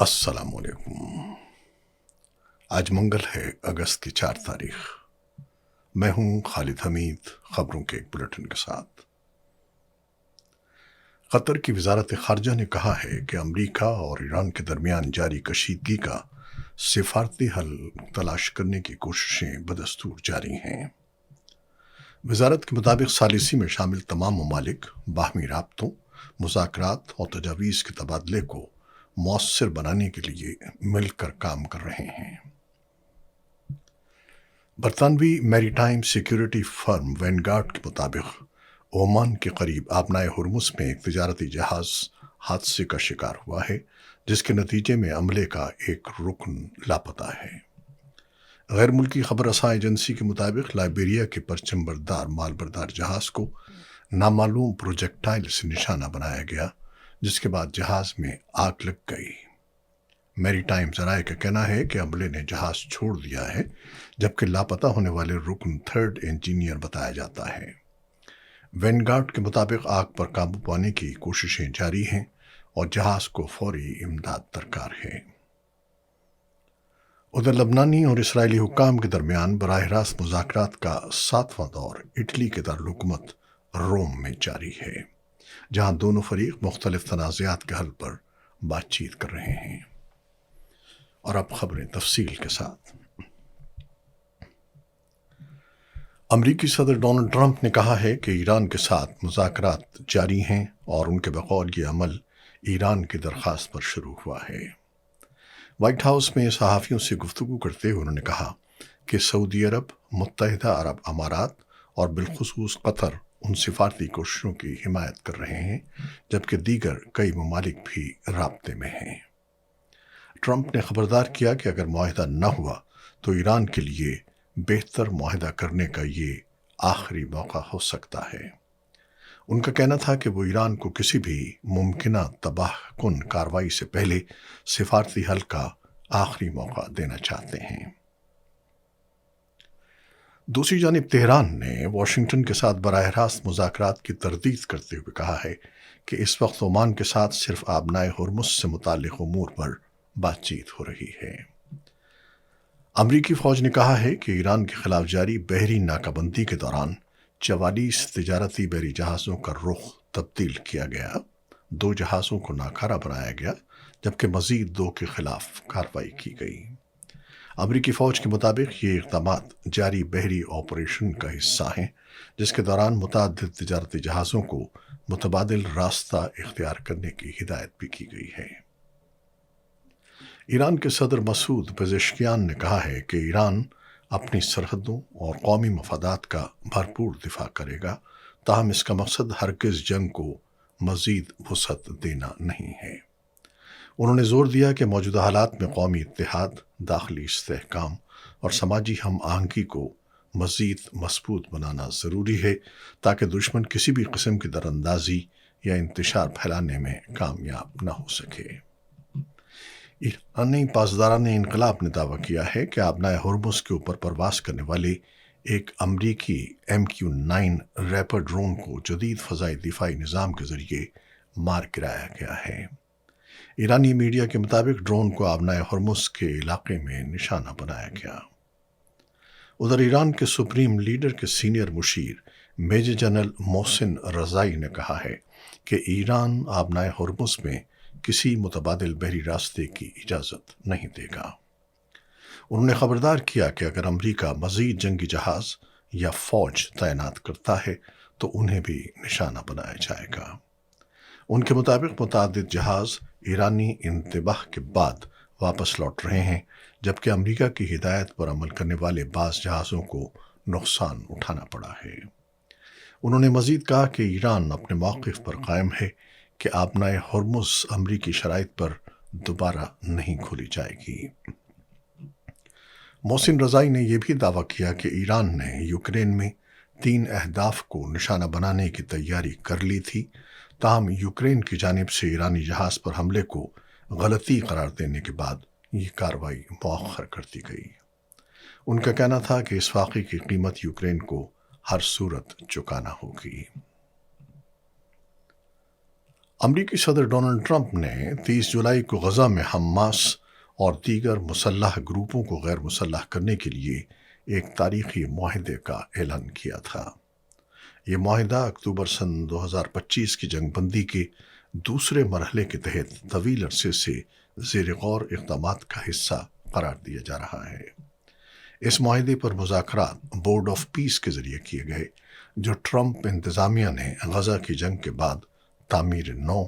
السلام علیکم۔ آج منگل ہے، اگست کی 4 تاریخ۔ میں ہوں خالد حمید، خبروں کے ایک بلیٹن کے ساتھ۔ قطر کی وزارت خارجہ نے کہا ہے کہ امریکہ اور ایران کے درمیان جاری کشیدگی کا سفارتی حل تلاش کرنے کی کوششیں بدستور جاری ہیں۔ وزارت کے مطابق ثالثی میں شامل تمام ممالک باہمی رابطوں، مذاکرات اور تجاویز کے تبادلے کو مؤثر بنانے کے لیے مل کر کام کر رہے ہیں۔ برطانوی میری ٹائم سیکیورٹی فرم وینگارڈ کے مطابق عمان کے قریب آبنائے ہرمز میں ایک تجارتی جہاز حادثے کا شکار ہوا ہے، جس کے نتیجے میں عملے کا ایک رکن لاپتہ ہے۔ غیر ملکی خبر رساں ایجنسی کے مطابق لائبیریا کے پرچم بردار مال بردار جہاز کو نامعلوم پروجیکٹائل سے نشانہ بنایا گیا، جس کے بعد جہاز میں آگ لگ گئی۔ میری ٹائم ذرائع کا کہنا ہے کہ عملے نے جہاز چھوڑ دیا ہے، جبکہ لاپتہ ہونے والے رکن تھرڈ انجینئر بتایا جاتا ہے۔ وینگارڈ کے مطابق آگ پر قابو پانے کی کوششیں جاری ہیں اور جہاز کو فوری امداد درکار ہے۔ ادھر لبنانی اور اسرائیلی حکام کے درمیان براہ راست مذاکرات کا 7واں دور اٹلی کے دارالحکومت روم میں جاری ہے، جہاں دونوں فریق مختلف تنازعات کے حل پر بات چیت کر رہے ہیں۔ اور اب خبریں تفصیل کے ساتھ۔ امریکی صدر ڈونلڈ ٹرمپ نے کہا ہے کہ ایران کے ساتھ مذاکرات جاری ہیں اور ان کے بقول یہ عمل ایران کی درخواست پر شروع ہوا ہے۔ وائٹ ہاؤس میں صحافیوں سے گفتگو کرتے ہوئے انہوں نے کہا کہ سعودی عرب، متحدہ عرب امارات اور بالخصوص قطر ان سفارتی کوششوں کی حمایت کر رہے ہیں، جبکہ دیگر کئی ممالک بھی رابطے میں ہیں۔ ٹرمپ نے خبردار کیا کہ اگر معاہدہ نہ ہوا تو ایران کے لیے بہتر معاہدہ کرنے کا یہ آخری موقع ہو سکتا ہے۔ ان کا کہنا تھا کہ وہ ایران کو کسی بھی ممکنہ تباہ کن کارروائی سے پہلے سفارتی حل کا آخری موقع دینا چاہتے ہیں۔ دوسری جانب تہران نے واشنگٹن کے ساتھ براہ راست مذاکرات کی تردید کرتے ہوئے کہا ہے کہ اس وقت عمان کے ساتھ صرف آبنائے ہرمز سے متعلق امور پر بات چیت ہو رہی ہے۔ امریکی فوج نے کہا ہے کہ ایران کے خلاف جاری بحری ناکہ بندی کے دوران 44 تجارتی بحری جہازوں کا رخ تبدیل کیا گیا، 2 جہازوں کو ناکارہ بنایا گیا، جبکہ مزید 2 کے خلاف کارروائی کی گئی۔ امریکی فوج کے مطابق یہ اقدامات جاری بحری آپریشن کا حصہ ہیں، جس کے دوران متعدد تجارتی جہازوں کو متبادل راستہ اختیار کرنے کی ہدایت بھی کی گئی ہے۔ ایران کے صدر مسعود پزشکیان نے کہا ہے کہ ایران اپنی سرحدوں اور قومی مفادات کا بھرپور دفاع کرے گا، تاہم اس کا مقصد ہرگز جنگ کو مزید وسعت دینا نہیں ہے۔ انہوں نے زور دیا کہ موجودہ حالات میں قومی اتحاد، داخلی استحکام اور سماجی ہم آہنگی کو مزید مضبوط بنانا ضروری ہے، تاکہ دشمن کسی بھی قسم کی دراندازی یا انتشار پھیلانے میں کامیاب نہ ہو سکے۔ ایرانی پاسداران انقلاب نے دعویٰ کیا ہے کہ آبنائے ہرمز کے اوپر پرواز کرنے والے ایک امریکی MQ-9 ریپر ڈرون کو جدید فضائی دفاعی نظام کے ذریعے مار گرایا گیا ہے۔ ایرانی میڈیا کے مطابق ڈرون کو آبنائے ہرمز کے علاقے میں نشانہ بنایا گیا۔ ادھر ایران کے سپریم لیڈر کے سینئر مشیر میجر جنرل محسن رضائی نے کہا ہے کہ ایران آبنائے ہرمز میں کسی متبادل بحری راستے کی اجازت نہیں دے گا۔ انہوں نے خبردار کیا کہ اگر امریکہ مزید جنگی جہاز یا فوج تعینات کرتا ہے تو انہیں بھی نشانہ بنایا جائے گا۔ ان کے مطابق متعدد جہاز ایرانی انتباہ کے بعد واپس لوٹ رہے ہیں، جبکہ امریکہ کی ہدایت پر عمل کرنے والے بعض جہازوں کو نقصان اٹھانا پڑا ہے۔ انہوں نے مزید کہا کہ ایران اپنے موقف پر قائم ہے کہ آبنائے ہرمز امریکی شرائط پر دوبارہ نہیں کھولی جائے گی۔ محسن رضائی نے یہ بھی دعویٰ کیا کہ ایران نے یوکرین میں 3 اہداف کو نشانہ بنانے کی تیاری کر لی تھی، تاہم یوکرین کی جانب سے ایرانی جہاز پر حملے کو غلطی قرار دینے کے بعد یہ کارروائی مؤخر کر دی گئی۔ ان کا کہنا تھا کہ اس واقعے کی قیمت یوکرین کو ہر صورت چکانا ہوگی۔ امریکی صدر ڈونلڈ ٹرمپ نے 30 جولائی کو غزہ میں حماس اور دیگر مسلح گروپوں کو غیر مسلح کرنے کے لیے ایک تاریخی معاہدے کا اعلان کیا تھا۔ یہ معاہدہ اکتوبر سن 2025 کی جنگ بندی کے دوسرے مرحلے کے تحت طویل عرصے سے زیر غور اقدامات کا حصہ قرار دیا جا رہا ہے۔ اس معاہدے پر مذاکرات بورڈ آف پیس کے ذریعے کیے گئے، جو ٹرمپ انتظامیہ نے غزہ کی جنگ کے بعد تعمیر نو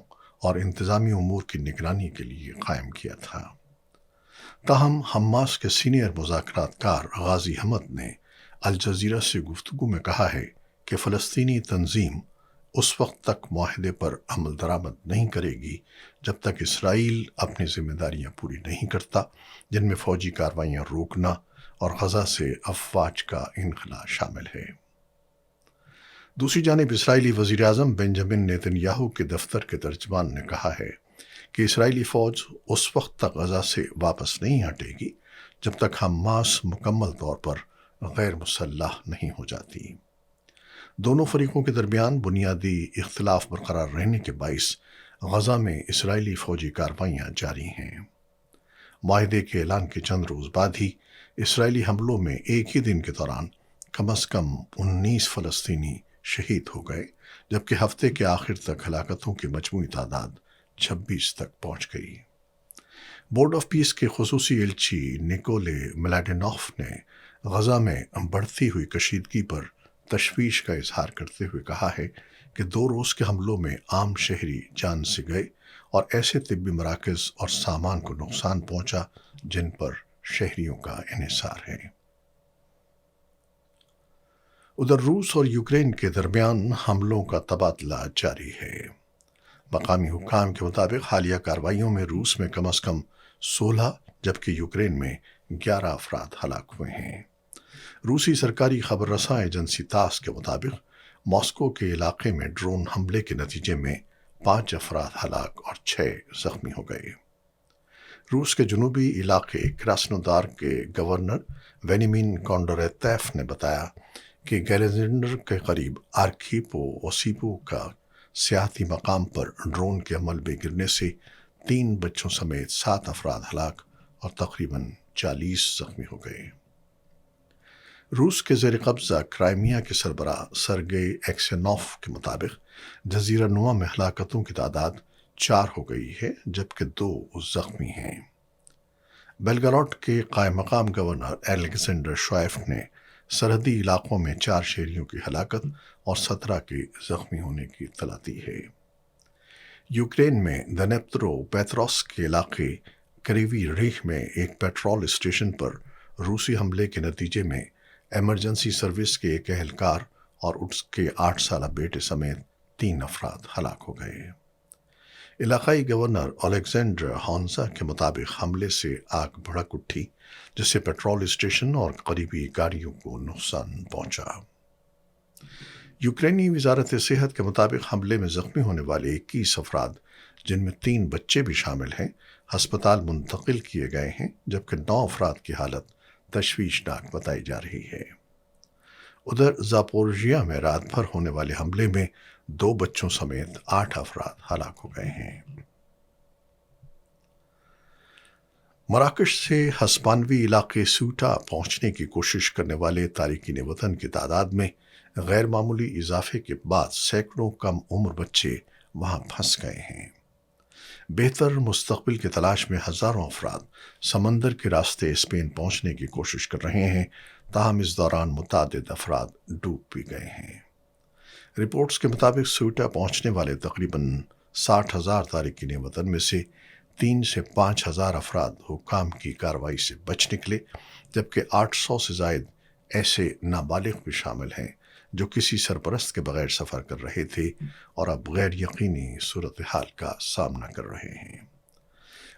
اور انتظامی امور کی نگرانی کے لیے قائم کیا تھا۔ تاہم حماس کے سینئر مذاکرات کار غازی حمد نے الجزیرہ سے گفتگو میں کہا ہے کہ فلسطینی تنظیم اس وقت تک معاہدے پر عمل درآمد نہیں کرے گی جب تک اسرائیل اپنی ذمہ داریاں پوری نہیں کرتا، جن میں فوجی کارروائیاں روکنا اور غزہ سے افواج کا انخلاء شامل ہے۔ دوسری جانب اسرائیلی وزیر اعظم بنجامن نیتن یاہو کے دفتر کے ترجمان نے کہا ہے کہ اسرائیلی فوج اس وقت تک غزہ سے واپس نہیں ہٹے گی جب تک حماس مکمل طور پر غیر مسلح نہیں ہو جاتی۔ دونوں فریقوں کے درمیان بنیادی اختلاف برقرار رہنے کے باعث غزہ میں اسرائیلی فوجی کارروائیاں جاری ہیں۔ معاہدے کے اعلان کے چند روز بعد ہی اسرائیلی حملوں میں ایک ہی دن کے دوران کم از کم 19 فلسطینی شہید ہو گئے، جبکہ ہفتے کے آخر تک ہلاکتوں کی مجموعی تعداد 26 تک پہنچ گئی۔ بورڈ آف پیس کے خصوصی ایلچی نیکولے ملاڈینوف نے غزہ میں بڑھتی ہوئی کشیدگی پر تشویش کا اظہار کرتے ہوئے کہا ہے کہ 2 روز کے حملوں میں عام شہری جان سے گئے اور ایسے طبی مراکز اور سامان کو نقصان پہنچا جن پر شہریوں کا انحصار ہے۔ ادھر روس اور یوکرین کے درمیان حملوں کا تبادلہ جاری ہے۔ مقامی حکام کے مطابق حالیہ کارروائیوں میں روس میں کم از کم 16 جبکہ یوکرین میں 11 افراد ہلاک ہوئے ہیں۔ روسی سرکاری خبر رساں ایجنسی تاس کے مطابق ماسکو کے علاقے میں ڈرون حملے کے نتیجے میں 5 افراد ہلاک اور 6 زخمی ہو گئے۔ روس کے جنوبی علاقے کراسنودار کے گورنر وینیمین کونڈراتیف نے بتایا کہ گیلیزنڈر کے قریب آرکھیپو اوسیپو کا سیاحتی مقام پر ڈرون کے عمل میں گرنے سے 3 بچوں سمیت 7 افراد ہلاک اور تقریباً 40 زخمی ہو گئے۔ روس کے زیر قبضہ کرائمیا کے سربراہ سرگئی ایکسینوف کے مطابق جزیرہ نما میں ہلاکتوں کی تعداد 4 ہو گئی ہے، جبکہ 2 زخمی ہیں۔ بیلگراڈ کے قائم مقام گورنر الیگزینڈر شوائف نے سرحدی علاقوں میں 4 شہریوں کی ہلاکت اور 17 کے زخمی ہونے کی اطلاع دی ہے۔ یوکرین میں دنیپرو پیتروس کے علاقے کریوی ریخ میں ایک پیٹرول اسٹیشن پر روسی حملے کے نتیجے میں ایمرجنسی سروس کے ایک اہلکار اور اس کے 8 سالہ بیٹے سمیت 3 افراد ہلاک ہو گئے۔ علاقائی گورنر الیگزینڈر ہانزا کے مطابق حملے سے آگ بھڑک اٹھی، جس سے پیٹرول اسٹیشن اور قریبی گاڑیوں کو نقصان پہنچا۔ یوکرینی وزارت صحت کے مطابق حملے میں زخمی ہونے والے 21 افراد، جن میں 3 بچے بھی شامل ہیں، ہسپتال منتقل کیے گئے ہیں، جبکہ 9 افراد کی حالت تشویشناک بتائی جا رہی ہے۔ ادھر زاپورژیا میں رات بھر ہونے والے حملے میں 2 بچوں سمیت 8 افراد ہلاک ہو گئے ہیں۔ مراکش سے ہسپانوی علاقے سیوٹا پہنچنے کی کوشش کرنے والے تارکین وطن کی تعداد میں غیر معمولی اضافے کے بعد سینکڑوں کم عمر بچے وہاں پھنس گئے ہیں۔ بہتر مستقبل کی تلاش میں ہزاروں افراد سمندر کے راستے اسپین پہنچنے کی کوشش کر رہے ہیں، تاہم اس دوران متعدد افراد ڈوب بھی گئے ہیں۔ رپورٹس کے مطابق سیوٹا پہنچنے والے تقریباً 60,000 تارکین وطن میں سے 3 سے 5,000 افراد حکام کی کارروائی سے بچ نکلے، جبکہ 800 سے زائد ایسے نابالغ بھی شامل ہیں جو کسی سرپرست کے بغیر سفر کر رہے تھے اور اب غیر یقینی صورتحال کا سامنا کر رہے ہیں۔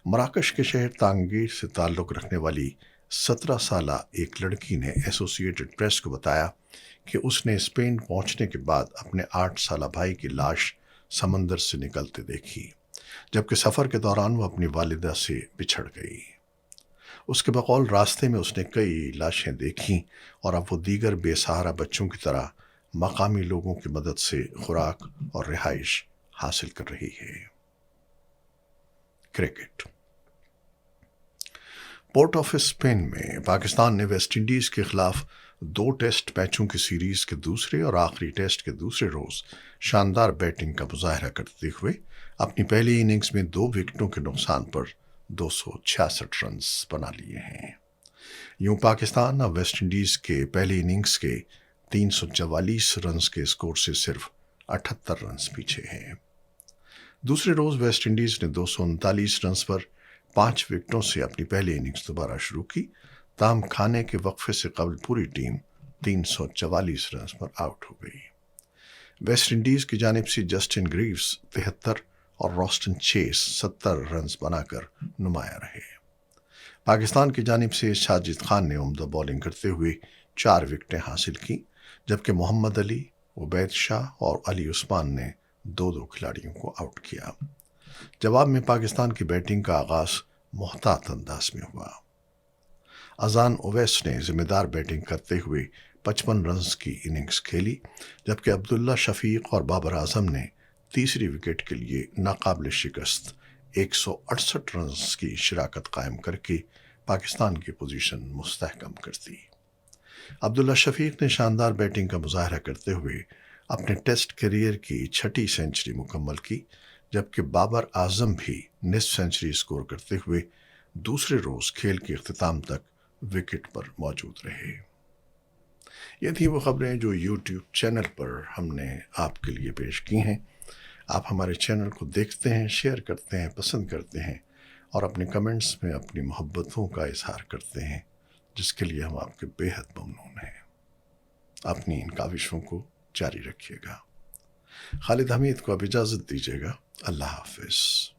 مراکش کے شہر تانگیر سے تعلق رکھنے والی 17 سالہ ایک لڑکی نے ایسوسی ایٹڈ پریس کو بتایا کہ اس نے اسپین پہنچنے کے بعد اپنے 8 سالہ بھائی کی لاش سمندر سے نکلتے دیکھی، جبکہ سفر کے دوران وہ اپنی والدہ سے بچھڑ گئی۔ اس کے بقول راستے میں اس نے کئی لاشیں دیکھیں اور اب وہ دیگر بے سہارا بچوں کی طرح مقامی لوگوں کی مدد سے خوراک اور رہائش حاصل کر رہی ہے۔ کرکٹ۔ پورٹ آف اسپین میں پاکستان نے ویسٹ انڈیز کے خلاف 2 ٹیسٹ میچوں کی سیریز کے دوسرے اور آخری ٹیسٹ کے دوسرے روز شاندار بیٹنگ کا مظاہرہ کرتے ہوئے اپنی پہلی اننگز میں 2 وکٹوں کے نقصان پر 266 رنز بنا لیے ہیں۔ یوں پاکستان اب ویسٹ انڈیز کے پہلی اننگز کے 344 رنز کے اسکور سے صرف 78 رنز پیچھے ہے۔ دوسرے روز ویسٹ انڈیز نے 239 رنز پر 5 وکٹوں سے اپنی پہلی اننگز دوبارہ شروع کی، تاہم کھانے کے وقفے سے قبل پوری ٹیم 344 رنز پر آؤٹ ہو گئی۔ ویسٹ انڈیز کی جانب سے جسٹن گریوز 73 اور راسٹن چیس 70 رنز بنا کر نمایاں رہے۔ پاکستان کی جانب سے ساجد خان نے عمدہ بولنگ کرتے ہوئے 4 وکٹیں حاصل کی، جبکہ محمد علی، عبید شاہ اور علی عثمان نے 2 کھلاڑیوں کو آؤٹ کیا۔ جواب میں پاکستان کی بیٹنگ کا آغاز محتاط انداز میں ہوا۔ اذان اویس نے ذمہ دار بیٹنگ کرتے ہوئے 55 رنز کی اننگز کھیلی، جبکہ عبداللہ شفیق اور بابر اعظم نے تیسری وکٹ کے لیے ناقابل شکست 168 رنز کی شراکت قائم کر کے پاکستان کی پوزیشن مستحکم کر دی۔ عبداللہ شفیق نے شاندار بیٹنگ کا مظاہرہ کرتے ہوئے اپنے ٹیسٹ کیریئر کی 6ٹھی سنچری مکمل کی، جبکہ بابر اعظم بھی نصف سنچری اسکور کرتے ہوئے دوسرے روز کھیل کے اختتام تک وکٹ پر موجود رہے۔ یہ تھی وہ خبریں جو یوٹیوب چینل پر ہم نے آپ کے لیے پیش کی ہیں۔ آپ ہمارے چینل کو دیکھتے ہیں، شیئر کرتے ہیں، پسند کرتے ہیں اور اپنے کمنٹس میں اپنی محبتوں کا اظہار کرتے ہیں، جس کے لیے ہم آپ کے بے حد ممنون ہیں۔ اپنی ان کاوشوں کو جاری رکھیے گا۔ خالد حمید کو اب اجازت دیجیے گا۔ اللہ حافظ۔